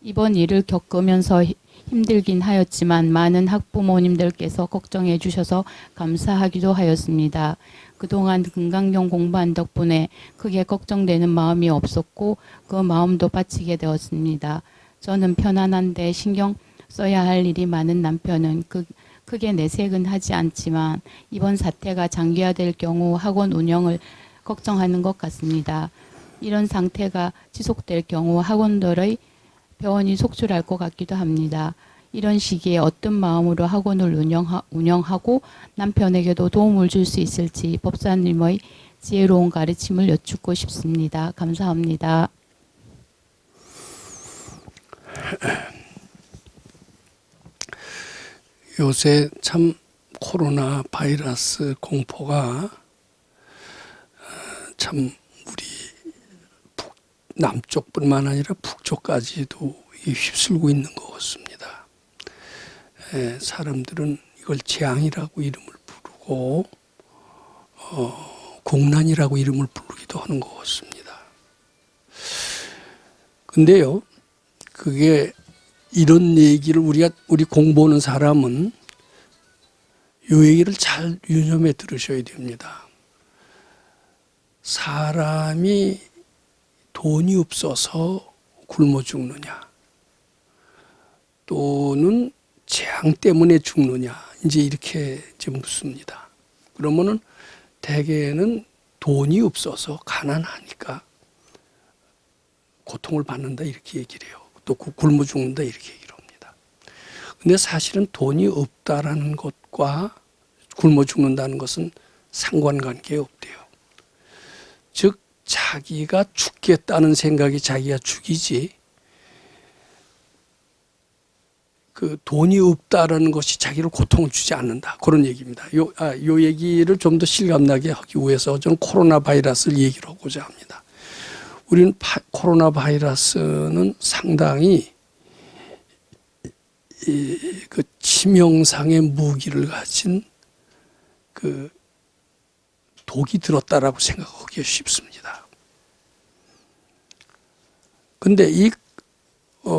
이번 일을 겪으면서 힘들긴 하였지만 많은 학부모님들께서 걱정해 주셔서 감사하기도 하였습니다. 그동안 금강경 공부한 덕분에 크게 걱정되는 마음이 없었고 그 마음도 바치게 되었습니다. 저는 편안한데 신경 써야 할 일이 많은 남편은 크게 내색은 하지 않지만 이번 사태가 장기화될 경우 학원 운영을 걱정하는 것 같습니다. 이런 상태가 지속될 경우 학원들의 병원이 속출할 것 같기도 합니다. 이런 시기에 어떤 마음으로 학원을 운영하고 남편에게도 도움을 줄 수 있을지 법사님의 지혜로운 가르침을 여쭙고 싶습니다. 감사합니다. 요새 참 코로나 바이러스 공포가 참 우리 남쪽뿐만 아니라 북쪽까지도 휩쓸고 있는 것 같습니다. 사람들은 이걸 재앙이라고 이름을 부르고 공난이라고 이름을 부르기도 하는 것 같습니다. 근데요, 그게 이런 얘기를 우리 공부하는 사람은 이 얘기를 잘 유념해 들으셔야 됩니다. 사람이 돈이 없어서 굶어 죽느냐, 또는 재앙 때문에 죽느냐, 이제 이렇게 이제 묻습니다. 그러면은 대개는 돈이 없어서 가난하니까 고통을 받는다 이렇게 얘기를 해요. 또 굶어 죽는다 이렇게 얘기를 합니다. 근데 사실은 돈이 없다라는 것과 굶어 죽는다는 것은 상관관계 없대요. 즉 자기가 죽겠다는 생각이 자기가 죽이지, 그 돈이 없다라는 것이 자기를 고통을 주지 않는다, 그런 얘기입니다. 요 얘기를 좀 더 실감나게 하기 위해서 저는 코로나 바이러스를 얘기를 하고자 합니다. 우리는 코로나 바이러스는 상당히 그 치명상의 무기를 가진 그 독이 들었다라고 생각하기 쉽습니다. 근데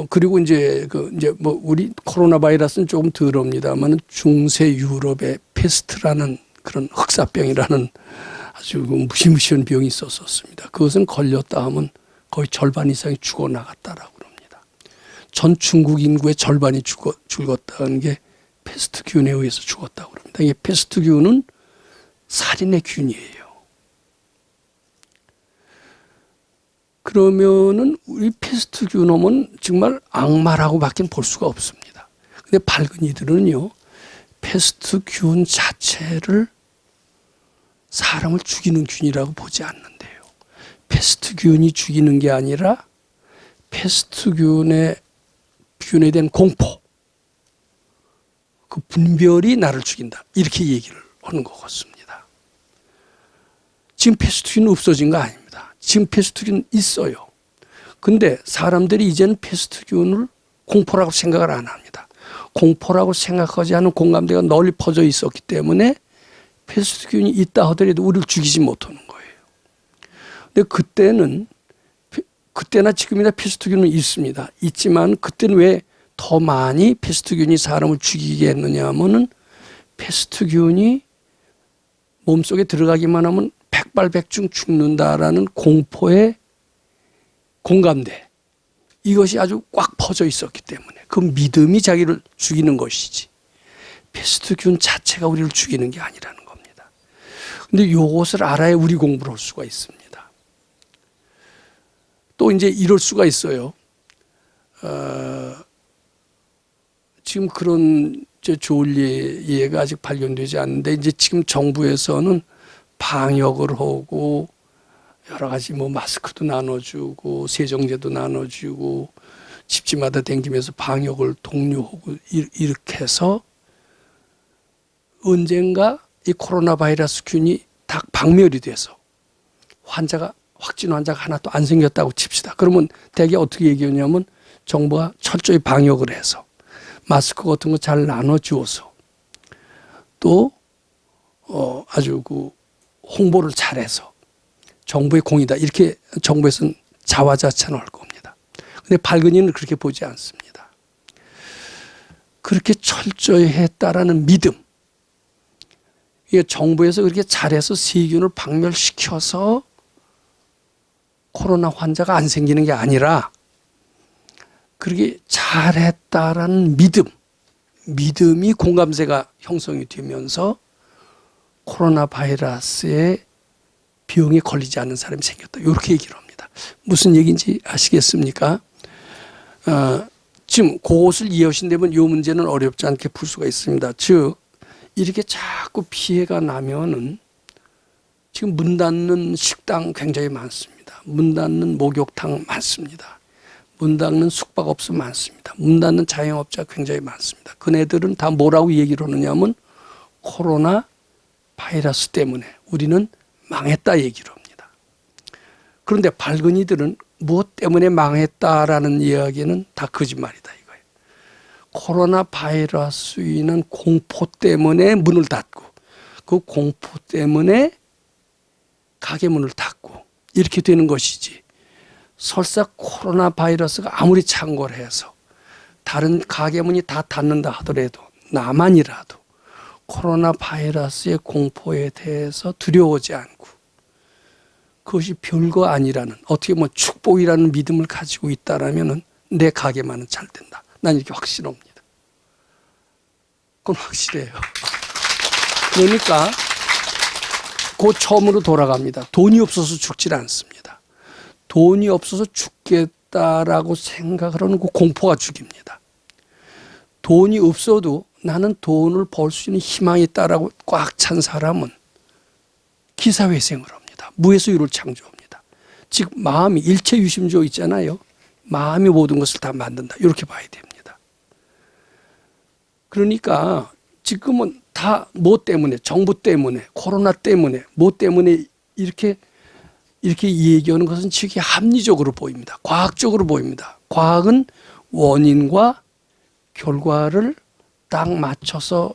그리고 이제 뭐 우리 코로나 바이러스는 조금 덜합니다만 중세 유럽의 페스트라는 그런 흑사병이라는 아주 무시무시한 병이 있었습니다. 그것은 걸렸다 하면 거의 절반 이상이 죽어나갔다라고 합니다. 전 중국 인구의 절반이 죽었다는 게 페스트균에 의해서 죽었다고 합니다. 이게 페스트균은 살인의 균이에요. 그러면은 우리 페스트균 오면 정말 악마라고밖에 볼 수가 없습니다. 근데 밝은 이들은요, 페스트균 자체를 사람을 죽이는 균이라고 보지 않는데요. 페스트균이 죽이는 게 아니라 페스트균에 대한 공포, 그 분별이 나를 죽인다, 이렇게 얘기를 하는 것 같습니다. 지금 페스트균은 없어진 거 아닙니다. 지금 페스트균 있어요. 근데 사람들이 이제는 페스트균을 공포라고 생각을 안 합니다. 공포라고 생각하지 않은 공감대가 널리 퍼져 있었기 때문에 페스트균이 있다 하더라도 우리를 죽이지 못하는 거예요. 근데 그때나 지금이나 페스트균은 있습니다. 있지만 그때는 왜 더 많이 페스트균이 사람을 죽이게 했느냐 하면은 페스트균이 몸속에 들어가기만 하면 백발백중 죽는다라는 공포의 공감대, 이것이 아주 꽉 퍼져 있었기 때문에 그 믿음이 자기를 죽이는 것이지 페스트균 자체가 우리를 죽이는 게 아니라는 겁니다. 근데 이것을 알아야 우리 공부를 할 수가 있습니다. 또 이제 이럴 수가 있어요. 지금 그런 좋을 예가 아직 발견되지 않는데, 이제 지금 정부에서는 방역을 하고 여러 가지 뭐 마스크도 나눠주고 세정제도 나눠주고 집집마다 다니면서 방역을 독려하고 이렇게 해서 언젠가 이 코로나 바이러스 균이 다 박멸이 돼서 확진 환자가 하나도 안 생겼다고 칩시다. 그러면 대개 어떻게 얘기하냐면 정부가 철저히 방역을 해서 마스크 같은 거 잘 나눠주어서 또 아주 그 홍보를 잘해서 정부의 공이다, 이렇게 정부에서는 자화자찬을 할 겁니다. 근데 발근이는 그렇게 보지 않습니다. 그렇게 철저히 했다라는 믿음. 이게 정부에서 그렇게 잘해서 세균을 박멸시켜서 코로나 환자가 안 생기는 게 아니라 그렇게 잘했다라는 믿음이 공감대가 형성이 되면서 코로나 바이러스에 병에 걸리지 않는 사람이 생겼다. 이렇게 얘기를 합니다. 무슨 얘기인지 아시겠습니까? 지금 그것을 이해하신다면 이 문제는 어렵지 않게 풀 수가 있습니다. 즉 이렇게 자꾸 피해가 나면은 지금 문 닫는 식당 굉장히 많습니다. 문 닫는 목욕탕 많습니다. 문 닫는 숙박업소 많습니다. 문 닫는 자영업자 굉장히 많습니다. 그네들은 다 뭐라고 얘기를 하느냐면 코로나 바이러스 때문에 우리는 망했다 얘기를 합니다. 그런데 발근이들은 무엇 때문에 망했다라는 이야기는 다 거짓말이다 이거예요. 코로나 바이러스 인한 공포 때문에 문을 닫고 그 공포 때문에 가게 문을 닫고 이렇게 되는 것이지, 설사 코로나 바이러스가 아무리 창궐 해서 다른 가게 문이 다 닫는다 하더라도 나만이라도 코로나 바이러스의 공포에 대해서 두려워하지 않고 그것이 별거 아니라는, 어떻게 보면 축복이라는 믿음을 가지고 있다라면 내 가게만은 잘 된다. 난 이렇게 확신합니다. 그건 확실해요. 그러니까 그 처음으로 돌아갑니다. 돈이 없어서 죽질 않습니다. 돈이 없어서 죽겠다라고 생각을 하는 그 공포가 죽입니다. 돈이 없어도 나는 돈을 벌 수 있는 희망이 있다라고 꽉 찬 사람은 기사회생을 합니다. 무에서 유를 창조합니다. 즉 마음이 일체 유심조 있잖아요. 마음이 모든 것을 다 만든다. 이렇게 봐야 됩니다. 그러니까 지금은 다 뭐 때문에, 정부 때문에, 코로나 때문에, 뭐 때문에 이렇게 얘기하는 것은 지극히 합리적으로 보입니다. 과학적으로 보입니다. 과학은 원인과 결과를 딱 맞춰서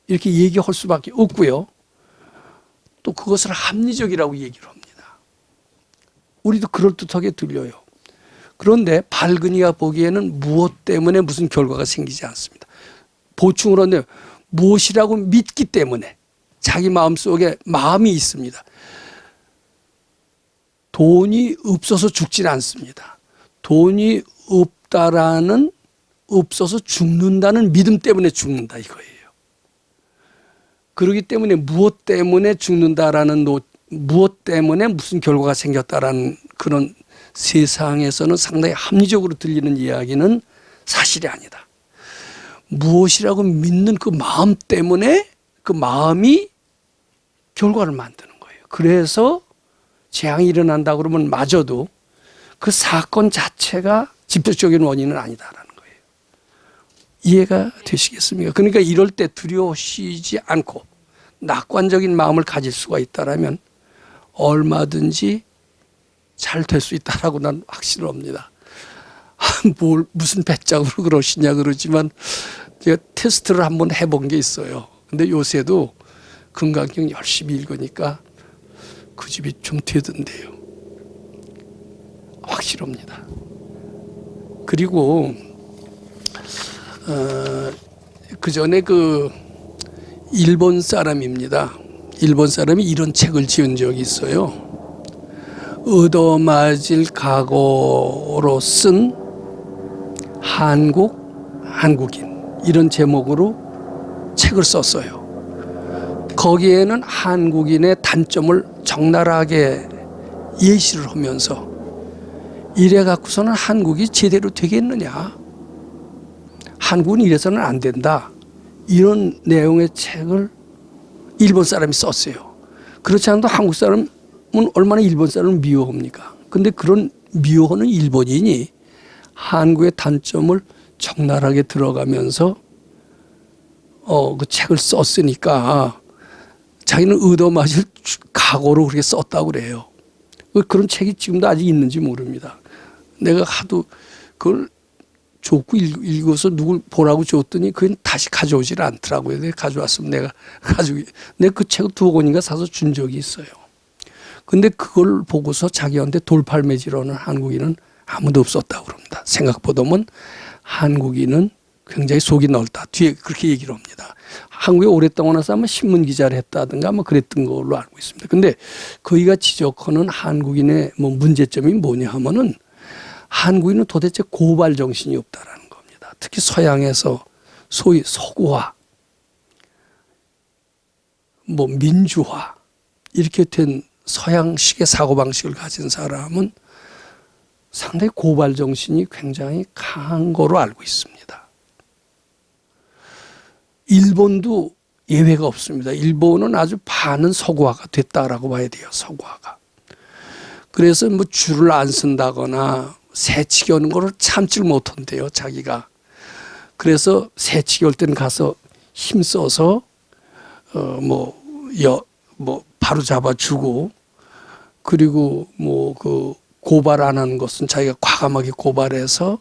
이렇게 얘기할 수밖에 없고요. 또 그것을 합리적이라고 얘기를 합니다. 우리도 그럴듯하게 들려요. 그런데 발근이가 보기에는 무엇 때문에 무슨 결과가 생기지 않습니다. 보충을 하는데 무엇이라고 믿기 때문에 자기 마음속에 마음이 있습니다. 돈이 없어서 죽진 않습니다. 돈이 없어서 죽는다는 믿음 때문에 죽는다 이거예요. 그렇기 때문에 무엇 때문에 죽는다라는, 무엇 때문에 무슨 결과가 생겼다라는 그런 세상에서는 상당히 합리적으로 들리는 이야기는 사실이 아니다. 무엇이라고 믿는 그 마음 때문에 그 마음이 결과를 만드는 거예요. 그래서 재앙이 일어난다 그러면 마저도 그 사건 자체가 직접적인 원인은 아니다라는 거예요. 이해가 되시겠습니까? 그러니까 이럴 때 두려워하시지 않고 낙관적인 마음을 가질 수가 있다라면 얼마든지 잘 될 수 있다라고 난 확신합니다. 무슨 배짱으로 그러시냐 그러지만 제가 테스트를 한번 해본 게 있어요. 근데 요새도 건강경 열심히 읽으니까 그 집이 좀 되던데요. 확실합니다. 그리고 그 전에 그 일본 사람입니다. 일본 사람이 이런 책을 지은 적이 있어요. 얻어맞을 각오로 쓴 한국인, 이런 제목으로 책을 썼어요. 거기에는 한국인의 단점을 적나라하게 예시를 하면서 이래 갖고서는 한국이 제대로 되겠느냐, 한국은 이래서는 안 된다, 이런 내용의 책을 일본 사람이 썼어요. 그렇지 않아도 한국 사람은 얼마나 일본 사람을 미워합니까? 근데 그런 미워하는 일본인이 한국의 단점을 적나라하게 들어가면서 그 책을 썼으니까 자기는 얻어맞을 각오로 그렇게 썼다고 그래요. 그런 책이 지금도 아직 있는지 모릅니다. 내가 하도 그걸 줬고 읽어서 누굴 보라고 줬더니 그건 다시 가져오질 않더라고요. 내가 가져왔으면 내가 그 책을 2권인가 사서 준 적이 있어요. 근데 그걸 보고서 자기한테 돌팔매질하는 한국인은 아무도 없었다고 그럽니다. 생각보다는 한국인은 굉장히 속이 넓다. 뒤에 그렇게 얘기를 합니다. 한국에 오랫동안 와서 아마 신문 기자를 했다든가 뭐 그랬던 걸로 알고 있습니다. 근데 거기가 지적하는 한국인의 뭐 문제점이 뭐냐 하면은 한국인은 도대체 고발 정신이 없다라는 겁니다. 특히 서양에서 소위 서구화, 뭐 민주화 이렇게 된 서양식의 사고방식을 가진 사람은 상당히 고발 정신이 굉장히 강한 거로 알고 있습니다. 일본도 예외가 없습니다. 일본은 아주 반은 서구화가 됐다라고 봐야 돼요. 서구화가. 그래서 뭐 줄을 안 쓴다거나 새치기 하는 거를 참질 못한대요. 자기가. 그래서 새치기 할 때는 가서 힘써서 바로 잡아주고, 그리고 뭐 그 고발 안 하는 것은 자기가 과감하게 고발해서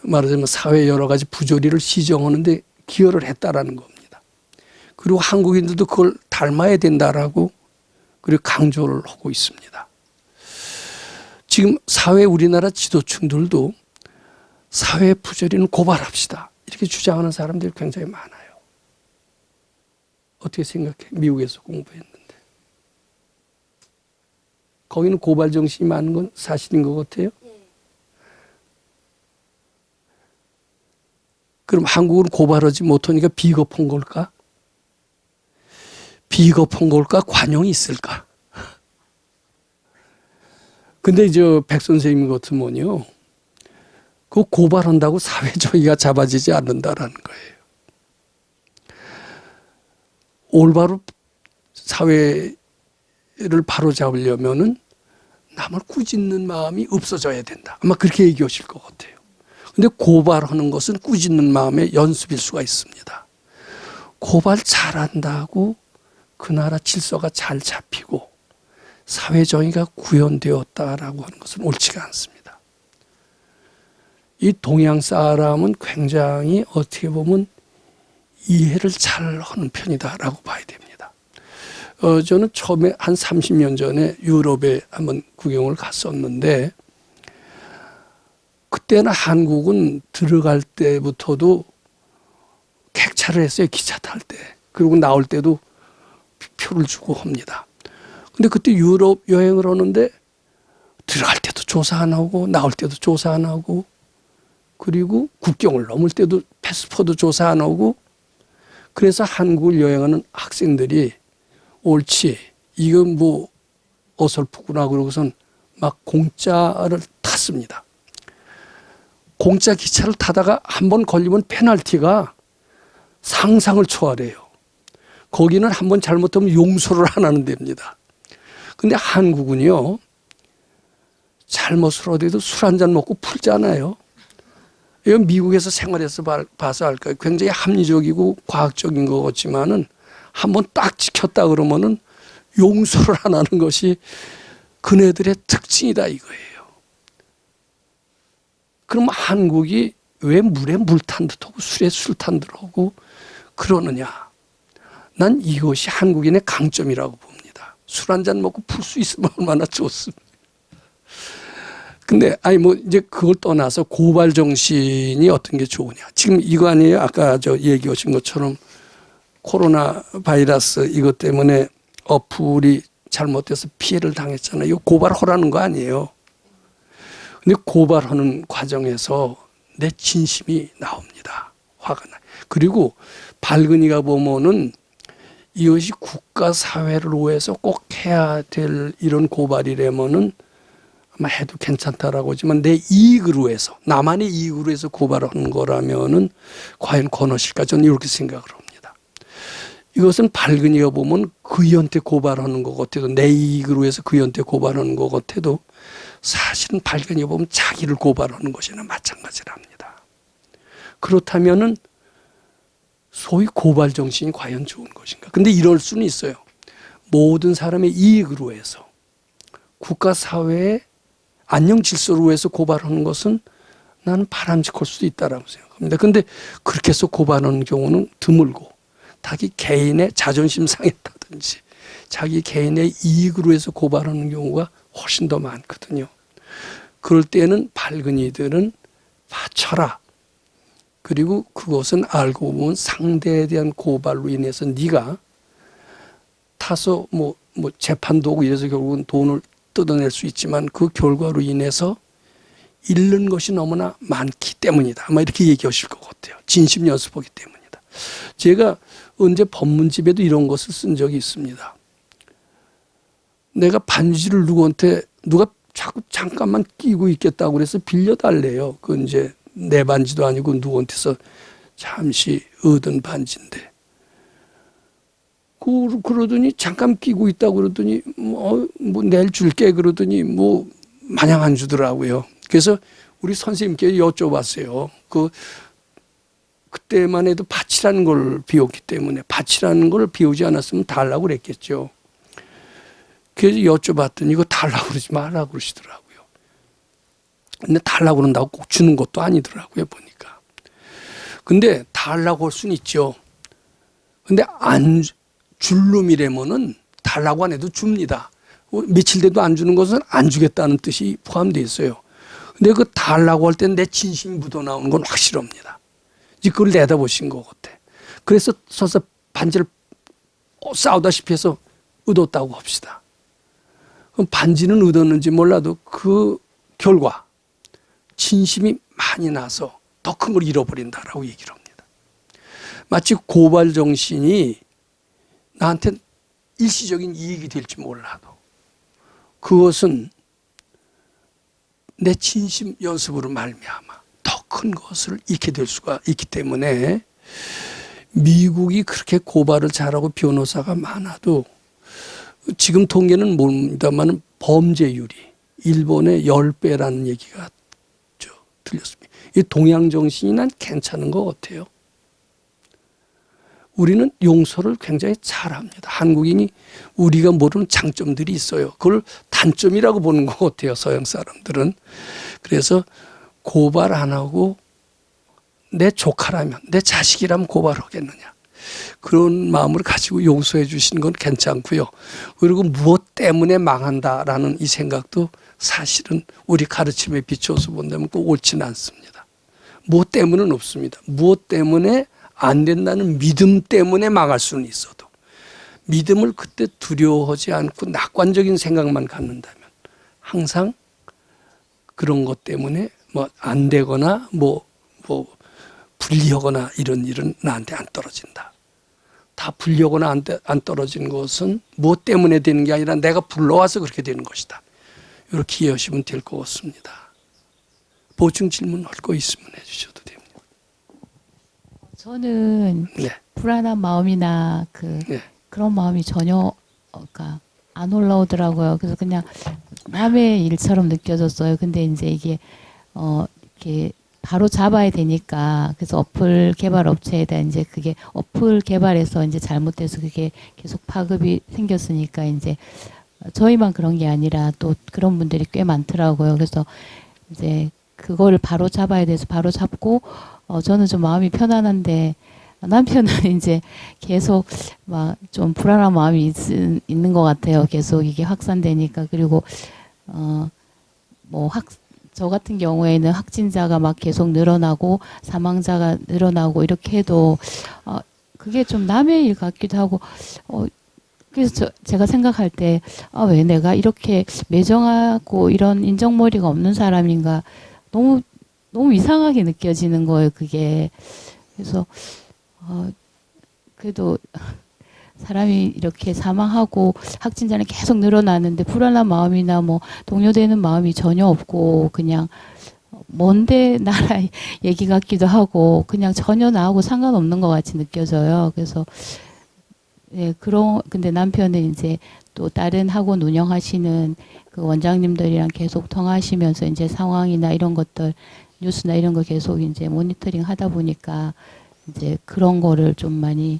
말하자면 사회 여러 가지 부조리를 시정하는데 기여를 했다라는 겁니다. 그리고 한국인들도 그걸 닮아야 된다라고 그리고 강조를 하고 있습니다. 지금 사회 우리나라 지도층들도 사회 부조리는 고발합시다 이렇게 주장하는 사람들이 굉장히 많아요. 어떻게 생각해? 미국에서 공부했는데. 거기는 고발 정신이 많은 건 사실인 것 같아요. 그럼 한국은 고발하지 못하니까 비겁한 걸까? 비겁한 걸까? 관용이 있을까? 근데 백 선생님 같으면요, 그 고발한다고 사회주의가 잡아지지 않는다라는 거예요. 올바로 사회를 바로 잡으려면은 남을 꾸짖는 마음이 없어져야 된다. 아마 그렇게 얘기하실 것 같아요. 근데 고발하는 것은 꾸짖는 마음의 연습일 수가 있습니다. 고발 잘한다고 그 나라 질서가 잘 잡히고 사회정의가 구현되었다라고 하는 것은 옳지가 않습니다. 이 동양 사람은 굉장히 어떻게 보면 이해를 잘 하는 편이다라고 봐야 됩니다. 저는 처음에 한 30년 전에 유럽에 한번 구경을 갔었는데 그때는 한국은 들어갈 때부터도 객차를 했어요. 기차 탈 때. 그리고 나올 때도 표를 주고 합니다. 근데 그때 유럽 여행을 하는데 들어갈 때도 조사 안 하고 나올 때도 조사 안 하고 그리고 국경을 넘을 때도 패스포드 조사 안 하고 그래서 한국을 여행하는 학생들이 옳지 이건 뭐 어설프구나 그러고선 막 공짜를 탔습니다. 공짜 기차를 타다가 한 번 걸리면 페널티가 상상을 초월해요. 거기는 한 번 잘못하면 용서를 안 하는 데입니다. 근데 한국은요, 잘못을 하더라도 술 한 잔 먹고 풀잖아요. 이건 미국에서 생활해서 봐서 알까요? 굉장히 합리적이고 과학적인 것 같지만은 한 번 딱 지켰다 그러면은 용서를 안 하는 것이 그네들의 특징이다 이거예요. 그럼 한국이 왜 물에 물 탄 듯하고 술에 술 탄 듯하고 그러느냐? 난 이것이 한국인의 강점이라고 봅니다. 술 한 잔 먹고 풀 수 있으면 얼마나 좋습니다. 근데 이제 그걸 떠나서 고발 정신이 어떤 게 좋으냐? 지금 이거 아니에요? 아까 얘기하신 것처럼 코로나 바이러스 이것 때문에 어플이 잘못돼서 피해를 당했잖아요. 이거 고발하라는 거 아니에요. 근데 고발하는 과정에서 내 진심이 나옵니다. 화가 나요. 그리고 발근이가 보면은 이것이 국가 사회를 위해서 꼭 해야 될 이런 고발이라면은 아마 해도 괜찮다라고 하지만 내 이익을 위해서 나만의 이익을 위해서 고발하는 거라면은 과연 권하실까 저는 이렇게 생각을 합니다. 이것은 발근이가 보면 그이한테 고발하는 것 같아도 내 이익을 위해서 그이한테 고발하는 것 같아도 사실은 발견해 보면 자기를 고발하는 것이나 마찬가지랍니다. 그렇다면은 소위 고발 정신이 과연 좋은 것인가? 근데 이럴 수는 있어요. 모든 사람의 이익을 위해서 국가 사회의 안녕 질서를 위해서 고발하는 것은 나는 바람직할 수도 있다라고 생각합니다. 근데 그렇게 해서 고발하는 경우는 드물고 자기 개인의 자존심 상했다든지 자기 개인의 이익으로 해서 고발하는 경우가 훨씬 더 많거든요. 그럴 때는 밝은 이들은 바쳐라. 그리고 그것은 알고 보면 상대에 대한 고발로 인해서 네가 타서 뭐 재판도 오고 이래서 결국은 돈을 뜯어낼 수 있지만 그 결과로 인해서 잃는 것이 너무나 많기 때문이다. 아마 이렇게 얘기하실 것 같아요. 진심 연습하기 때문이다. 제가 언제 법문집에도 이런 것을 쓴 적이 있습니다. 내가 반지를 누구한테 누가 자꾸 잠깐만 끼고 있겠다고 그래서 빌려달래요. 그 이제 내 반지도 아니고 누구한테서 잠시 얻은 반지인데. 그러더니 잠깐 끼고 있다고 그러더니 뭐 내일 줄게 그러더니 뭐 마냥 안 주더라고요. 그래서 우리 선생님께 여쭤봤어요. 그때만 해도 밭이라는 걸 비웠기 때문에 밭이라는 걸 비우지 않았으면 달라고 그랬겠죠. 그래서 여쭤봤더니 이거 달라고 그러지 말라고 그러시더라고요. 근데 달라고 그런다고 꼭 주는 것도 아니더라고요, 보니까. 근데 달라고 할 수는 있죠. 근데 안 줄 놈이라면은 달라고 안 해도 줍니다. 며칠 돼도 안 주는 것은 안 주겠다는 뜻이 포함되어 있어요. 근데 그 달라고 할 때는 내 진심이 묻어나오는 건 확실합니다. 이제 그걸 내다보신 것 같아. 그래서 서서 반지를 싸우다시피 해서 얻었다고 합시다. 그럼 반지는 얻었는지 몰라도 그 결과 진심이 많이 나서 더 큰 걸 잃어버린다라고 얘기를 합니다. 마치 고발 정신이 나한테 일시적인 이익이 될지 몰라도 그것은 내 진심 연습으로 말미암아 더 큰 것을 잃게 될 수가 있기 때문에 미국이 그렇게 고발을 잘하고 변호사가 많아도 지금 통계는 모릅니다만 범죄율이 일본의 10배라는 얘기가 들렸습니다. 이 동양 정신이 난 괜찮은 것 같아요. 우리는 용서를 굉장히 잘합니다. 한국인이 우리가 모르는 장점들이 있어요. 그걸 단점이라고 보는 것 같아요. 서양 사람들은. 그래서 고발 안 하고 내 조카라면 내 자식이라면 고발하겠느냐. 그런 마음을 가지고 용서해 주시는 건 괜찮고요. 그리고 무엇 때문에 망한다라는 이 생각도 사실은 우리 가르침에 비춰서 본다면 꼭 옳지는 않습니다. 무엇 때문은 없습니다. 무엇 때문에 안 된다는 믿음 때문에 망할 수는 있어도 믿음을 그때 두려워하지 않고 낙관적인 생각만 갖는다면 항상 그런 것 때문에 뭐 안 되거나 뭐 불리하거나 이런 일은 나한테 안 떨어진다. 다 불리하거나 안 떨어진 것은 무엇 때문에 되는 게 아니라 내가 불러와서 그렇게 되는 것이다. 이렇게 이해하시면 될 것 같습니다. 보충 질문할 거 있으면 해주셔도 됩니다. 저는 네. 불안한 마음이나 그런 마음이 전혀 그러니까 안 올라오더라고요. 그래서 그냥 남의 일처럼 느껴졌어요. 근데 이제 이게 이렇게 바로 잡아야 되니까 그래서 어플 개발 업체에다 이제 그게 어플 개발해서 이제 잘못돼서 그게 계속 파급이 생겼으니까 이제 저희만 그런 게 아니라 또 그런 분들이 꽤 많더라고요. 그래서 이제 그거를 바로 잡아야 돼서 바로 잡고 저는 좀 마음이 편안한데 남편은 이제 계속 막 좀 불안한 마음이 있는 것 같아요. 계속 이게 확산되니까. 그리고 저 같은 경우에는 확진자가 막 계속 늘어나고 사망자가 늘어나고 이렇게 해도 그게 좀 남의 일 같기도 하고 그래서 제가 생각할 때 왜 내가 이렇게 매정하고 이런 인정머리가 없는 사람인가 너무 이상하게 느껴지는 거예요. 그게. 그래서 그래도 사람이 이렇게 사망하고 확진자는 계속 늘어나는데 불안한 마음이나 뭐 동요되는 마음이 전혀 없고 그냥 먼데 나라 얘기 같기도 하고 그냥 전혀 나하고 상관없는 것 같이 느껴져요. 그래서 근데 남편은 이제 또 다른 학원 운영하시는 그 원장님들이랑 계속 통화하시면서 이제 상황이나 이런 것들 뉴스나 이런 거 계속 이제 모니터링 하다 보니까 이제 그런 거를 좀 많이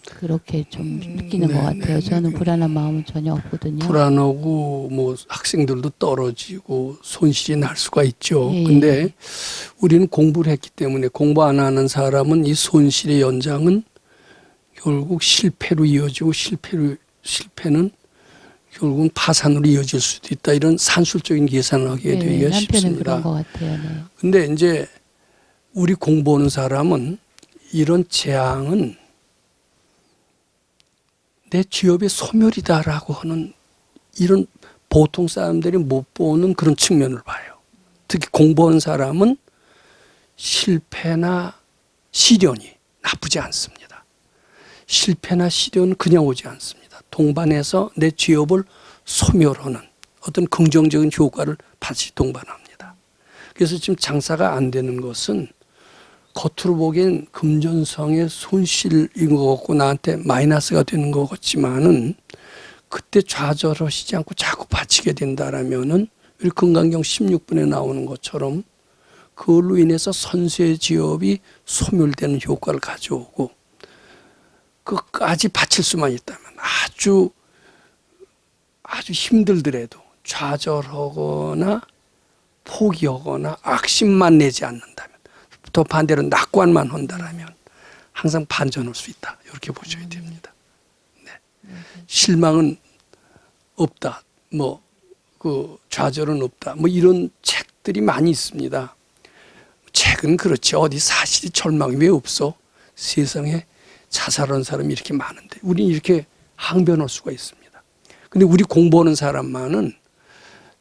그렇게 좀 느끼는 것 같아요. 저는 불안한 마음은 전혀 없거든요. 불안하고 뭐 학생들도 떨어지고 손실이 날 수가 있죠. 예. 근데 우리는 공부를 했기 때문에 공부 안 하는 사람은 이 손실의 연장은 결국 실패로 이어지고 실패는 결국은 파산으로 이어질 수도 있다. 이런 산술적인 계산을 하게 되기가 남편은 쉽습니다. 그런 것 같아요. 네. 근데 이제 우리 공부하는 사람은 이런 재앙은 내 취업의 소멸이다라고 하는 이런 보통 사람들이 못 보는 그런 측면을 봐요. 특히 공부하는 사람은 실패나 시련이 나쁘지 않습니다. 실패나 시련은 그냥 오지 않습니다. 동반해서 내 취업을 소멸하는 어떤 긍정적인 효과를 같이 동반합니다. 그래서 지금 장사가 안 되는 것은 겉으로 보기엔 금전성의 손실인 것 같고 나한테 마이너스가 되는 것 같지만은 그때 좌절하시지 않고 자꾸 바치게 된다라면은 우리 금강경 16분에 나오는 것처럼 그걸로 인해서 선세지업이 소멸되는 효과를 가져오고 끝까지 바칠 수만 있다면 아주 힘들더라도 좌절하거나 포기하거나 악심만 내지 않는다면 또 반대로 낙관만 한다라면 항상 반전할 수 있다. 이렇게 보셔야 됩니다. 네. 실망은 없다. 좌절은 없다. 이런 책들이 많이 있습니다. 책은 그렇지. 어디 사실이 절망이 왜 없어? 세상에 자살한 사람이 이렇게 많은데 우리는 이렇게 항변할 수가 있습니다. 근데 우리 공부하는 사람만은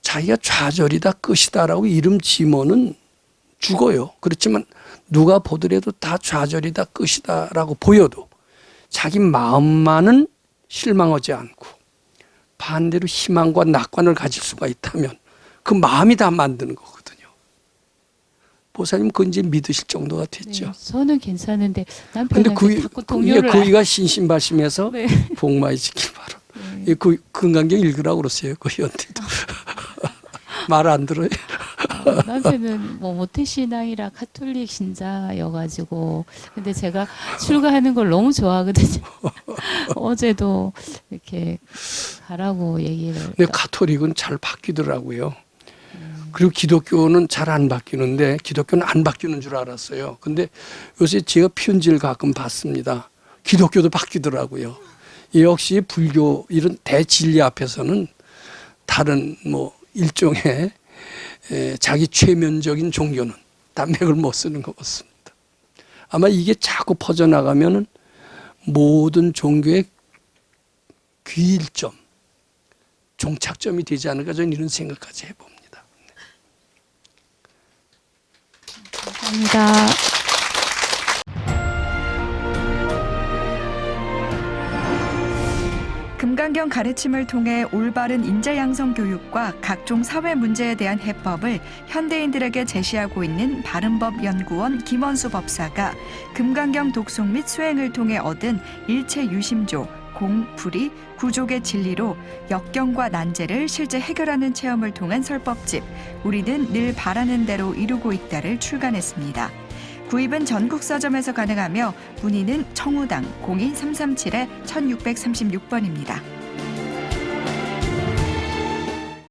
자기가 좌절이다 끝이다라고 이름 지면은 죽어요. 그렇지만 누가 보더라도 다 좌절이다 끝이다라고 보여도 자기 마음만은 실망하지 않고 반대로 희망과 낙관을 가질 수가 있다면 그 마음이 다 만드는 거거든요. 보사님 그건 이제 믿으실 정도가 됐죠. 네, 저는 괜찮은데 근데 남편한테 자꾸 동료를 그이가 신신발심해서 네. 복 많이 지길 바라. 네. 그 금강경 읽으라고 그러세요. 그 현대도 말 안 들어요. 남편은 모태신앙이라 카톨릭 신자여가지고 근데 제가 출가하는 걸 너무 좋아하거든요. 어제도 이렇게 가라고 얘기를. 근데 가톨릭은 잘 바뀌더라고요. 그리고 기독교는 잘 안 바뀌는데 기독교는 안 바뀌는 줄 알았어요. 근데 요새 제가 편지를 가끔 받습니다. 기독교도 바뀌더라고요. 역시 불교 이런 대진리 앞에서는 다른 일종의 자기 최면적인 종교는 단맥을 못 쓰는 것 같습니다. 아마 이게 자꾸 퍼져나가면은 모든 종교의 귀일점, 종착점이 되지 않을까 저는 이런 생각까지 해봅니다. 감사합니다. 금강경 가르침을 통해 올바른 인재 양성 교육과 각종 사회 문제에 대한 해법을 현대인들에게 제시하고 있는 바른법연구원 김원수 법사가 금강경 독송 및 수행을 통해 얻은 일체 유심조, 공, 불이, 구족의 진리로 역경과 난제를 실제 해결하는 체험을 통한 설법집 우리는 늘 바라는 대로 이루고 있다를 출간했습니다. 구입은 전국 서점에서 가능하며 문의는 청우당 02-337-1636번입니다.